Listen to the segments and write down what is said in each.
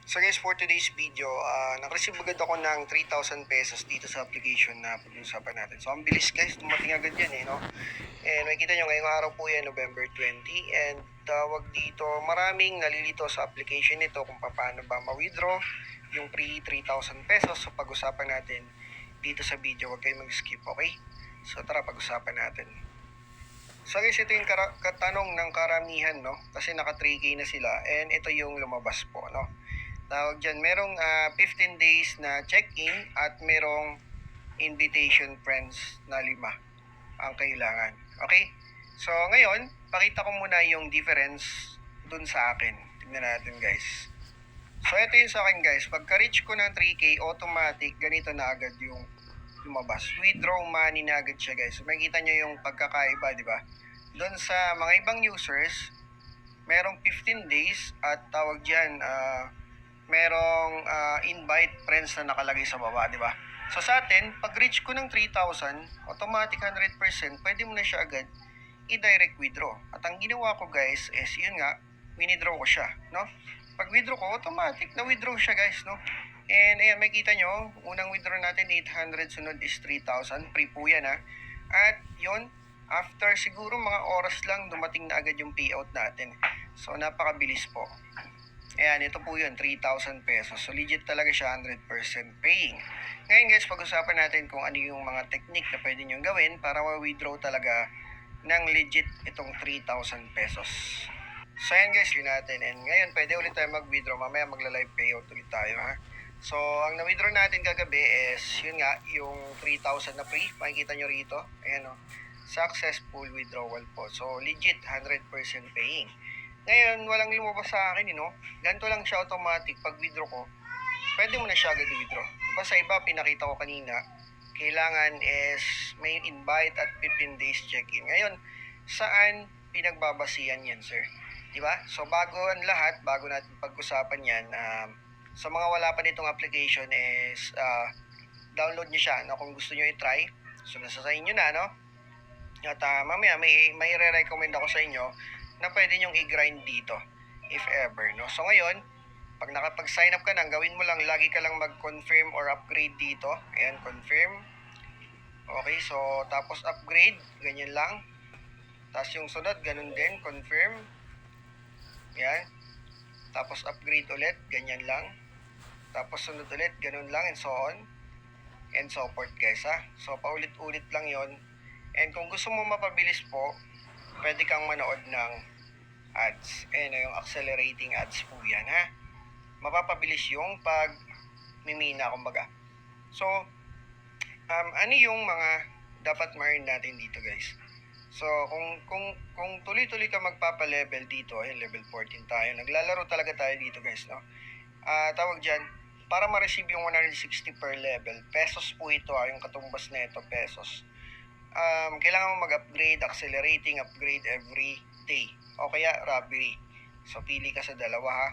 So guys, for today's video, nag-receive agad ako ng 3,000 pesos dito sa application na pag-usapan natin. So ang bilis guys, dumating agad yan no? And makikita nyo ngayong araw po yan, November 20. And tawag dito, maraming nalilito sa application nito kung paano ba ma-withdraw yung free 3,000 pesos. So pag-usapan natin dito sa video, huwag kayong mag-skip, okay? So tara, pag-usapan natin. So guys, ito yung katanong ng karamihan, no? Kasi naka 3K na sila and ito yung lumabas po, no? Tawag dyan, merong 15 days na check-in at merong invitation friends na 5 ang kailangan. Okay? So ngayon, pakita ko muna yung difference dun sa akin. Tingnan natin guys. So ito yung sa akin guys. Pagka-reach ko ng 3K, automatic, ganito na agad yung lumabas. Withdraw money na agad siya guys. So makikita nyo yung pagkakaiba, di ba? Doon sa mga ibang users, merong 15 days at tawag dyan, merong invite friends na nakalagay sa baba, di ba? So sa atin, pag reach ko ng 3,000, automatic 100%, pwede mo na siya agad i-direct withdraw. At ang ginawa ko guys is, yun nga, winidraw ko siya, no? Pag withdraw ko, automatic na withdraw siya guys, no? And ayan, makikita nyo, unang withdraw natin 800, sunod is 3,000, free po yan ha. At yun, after siguro mga oras lang, dumating na agad yung payout natin. So napakabilis po. Ayan, ito po yun, 3,000 pesos. So, legit talaga siya, 100% paying. Ngayon guys, pag-usapan natin kung ano yung mga technique na pwede nyo gawin para ma-withdraw talaga ng legit itong 3,000 pesos. So, ayan guys, yun natin. And ngayon, pwede ulit tayo mag-withdraw. Mamaya magla-live payout ulit tayo, ha? So, ang na-withdraw natin kagabi is, yun nga, yung 3,000 na free. Makikita nyo rito. Ayan o. Successful withdrawal po. So, legit, 100% paying. Ngayon, walang lumabas sa akin, Ganito lang siya automatic. Pag withdraw ko, pwede mo na siya agad withdraw. Diba sa iba, pinakita ko kanina, kailangan is may invite at 15 days check-in. Ngayon, saan pinagbabasihan yan, sir? Diba? So, bago ang lahat, bago natin pag-usapan yan, sa mga wala pa nitong application is, download nyo siya, no? Kung gusto nyo i-try. So, nasa sa inyo na, no? At mamaya, may re-recommend ako sa inyo na pwede nyong i-grind dito if ever, no? So ngayon, pag nakapag-sign up ka na, gawin mo lang, lagi ka lang mag-confirm or upgrade dito. Ayan, confirm. Okay, so tapos upgrade, ganyan lang. Tapos yung sunod, ganun din, confirm. Ayan. Tapos upgrade ulit, ganyan lang. Tapos sunod ulit, ganun lang, and so on. And so forth guys, ha. So paulit-ulit lang yon. And kung gusto mo mapabilis po, pwede kang manood ng ads. Ayan yung accelerating ads po yan, ha. Mapapabilis yung pag mimina, kumbaga. So, ano yung mga dapat ma-earn natin dito, guys? So, kung tuloy-tuloy ka magpapa-level dito, ay level 14 tayo. Naglalaro talaga tayo dito, guys, no? Tawag dyan, para ma-receive yung 160 per level, pesos po ito, yung katumbas na ito, pesos. Kailangan mo mag-upgrade, accelerating, upgrade every day. O kaya robbery. So, pili ka sa dalawa, ha.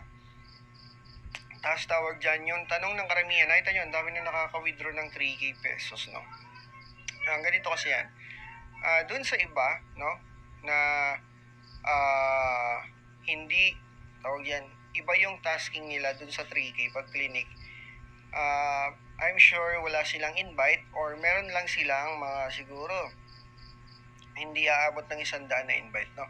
Tapos tawag dyan, yung tanong ng karamihan, nakita nyo, ang dami na nakaka-withdraw ng 3K pesos, no. Ganito kasi yan. Doon sa iba, no, na hindi, tawag yan, iba yung tasking nila doon sa 3K pag clinic. I'm sure wala silang invite or meron lang silang mga siguro hindi aabot ng 100 na invite, no?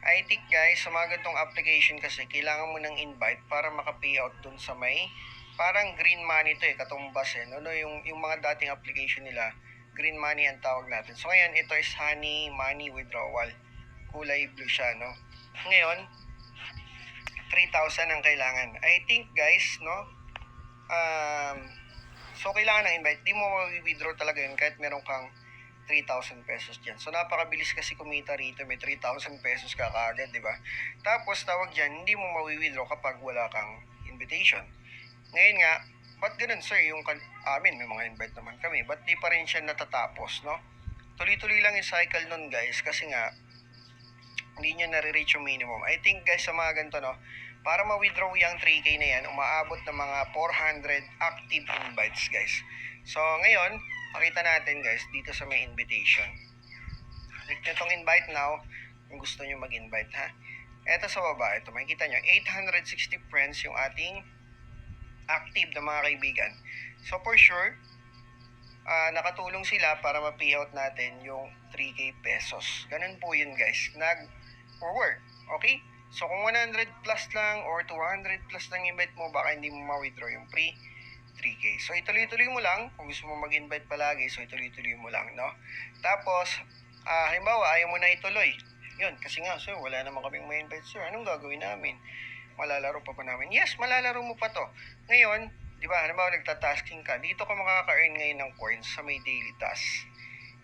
I think guys, sa mga ganitong application kasi, kailangan mo ng invite para maka-payout dun sa may, parang green money to katumbas no? Yung mga dating application nila, green money ang tawag natin. So ngayon, ito is honey money withdrawal. Kulay blue siya, no? Ngayon, 3,000 ang kailangan. I think guys, no? So kailangan ng invite. Di mo ma-withdraw talaga yun kahit meron kang 3,000 pesos dyan. So, napakabilis kasi kumita rito. May 3,000 pesos ka kaagad, di ba? Tapos, tawag dyan, hindi mo mawi-withdraw kapag wala kang invitation. Ngayon nga, ba't ganun, sir? Yung amin, may mga invite naman kami. Ba't di pa rin siya natatapos, no? Tuloy-tuloy lang yung cycle nun, guys. Kasi nga, hindi nyo nare-reach yung minimum. I think, guys, sa mga ganito, no? Para ma-withdraw yung 3K na yan, umaabot ng mga 400 active invites, guys. So, ngayon, pakita natin guys dito sa may invitation. Click nyo itong invite now kung gusto nyo mag-invite, ha. Eto sa baba, ito makikita nyo 860 friends yung ating active na mga kaibigan. So for sure, nakatulong sila para ma-payout natin yung 3K pesos. Ganun po yun guys, nag-forward. Okay? So kung 100 plus lang or 200 plus lang invite mo, baka hindi mo ma-withdraw yung free 3K. So ituloy-tuloy mo lang. Kung gusto mo mag-invite palagi, so ituloy-tuloy mo lang, no? Tapos, halimbawa, ayaw mo na ituloy. Yun, kasi nga, sir, wala naman kaming ma-invite, sir. Anong gagawin namin? Malalaro pa ba namin? Yes, malalaro mo pa to. Ngayon, di ba, halimbawa nagtatasking ka, dito ka makaka-earn ngayon ng coins sa may daily task.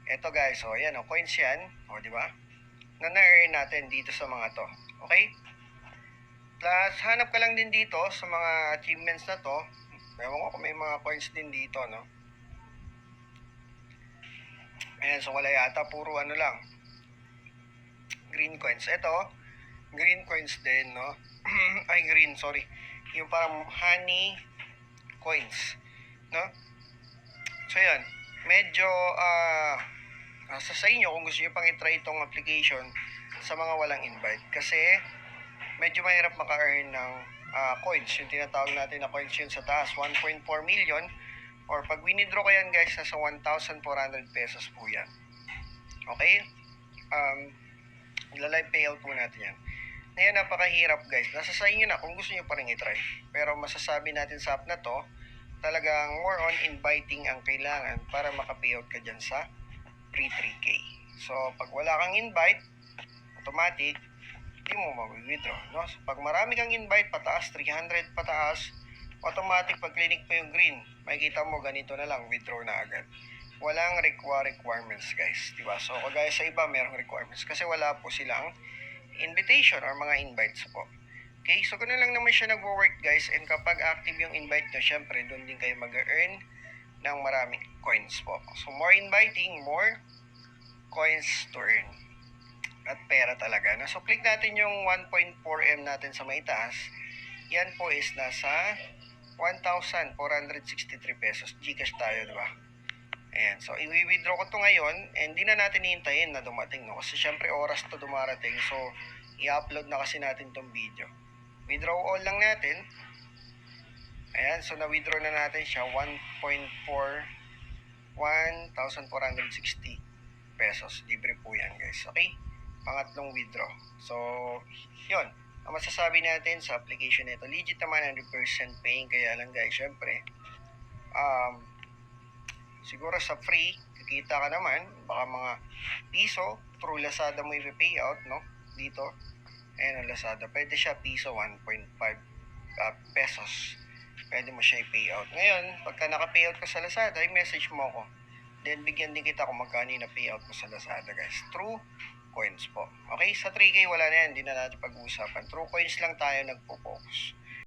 Eto guys, so yan, coins yan, di ba? Na-earn natin dito sa mga to. Okay? Plus, hanap ka lang din dito sa mga achievements na to. Ewan ko kung may mga coins din dito, no? Ayan, so wala yata, puro ano lang. Green coins. Ito, green coins din, no? Ay, green, sorry. Yung parang honey coins, no? So, yan. Medyo, sa inyo, kung gusto nyo pang itry itong application sa mga walang invite. Kasi, medyo mahirap maka-earn ng coins. Yung tinatawag natin na coins yun sa taas. 1.4 million. Or pag winidraw ko yan guys, nasa 1,400 pesos po yan. Okay? Live payout po natin yan. Ngayon, napakahirap guys. Nasa sa inyo na kung gusto nyo pa rin itry. Pero masasabi natin sa app na to, talagang more on inviting ang kailangan para maka-payout ka dyan sa free 3K. So, pag wala kang invite, automatic, hindi mo mag-withdraw. No? So, pag marami kang invite, pataas, 300 pataas, automatic pag clinic mo yung green, makikita mo ganito na lang, withdraw na agad. Walang requirements guys, diba? So kagaya sa iba merong requirements kasi wala po silang invitation or mga invites po. Okay, so ganoon lang naman siya nagwo-work guys, and kapag active yung invite nyo, syempre doon din kayo mag-earn ng maraming coins po. So more inviting, more coins to earn. At pera talaga. No? So click natin yung 1.4M natin sa may taas. Yan po is nasa 1,463 pesos. Gcash tayo, di ba? Ayan. So, i-withdraw ko to ngayon and di na natin hihintayin na dumating, no? Kasi syempre oras to dumarating. So, i-upload na kasi natin tong video. Withdraw all lang natin. Ayan. So, na-withdraw na natin siya. 1,460 pesos. Libre po yan, guys. Okay? Pangatlong withdraw. So, yun. Ang masasabi natin sa application nito, legit naman 100% paying. Kaya lang guys, syempre, siguro sa free, kikita ka naman, baka mga piso, through Lazada mo i-pay out, no? Dito, ayan ang Lazada. Pwede siya piso, 1.5 pesos. Pwede mo siya i-pay out. Ngayon, pagka naka-pay out ka sa Lazada, i-message mo ako. Then, bigyan din kita kung magkano yung na-pay out mo sa Lazada, guys. True coins po. Okay, sa 3K wala na yan, hindi na natin pag-uusapan. True coins lang tayo nagpo-focus.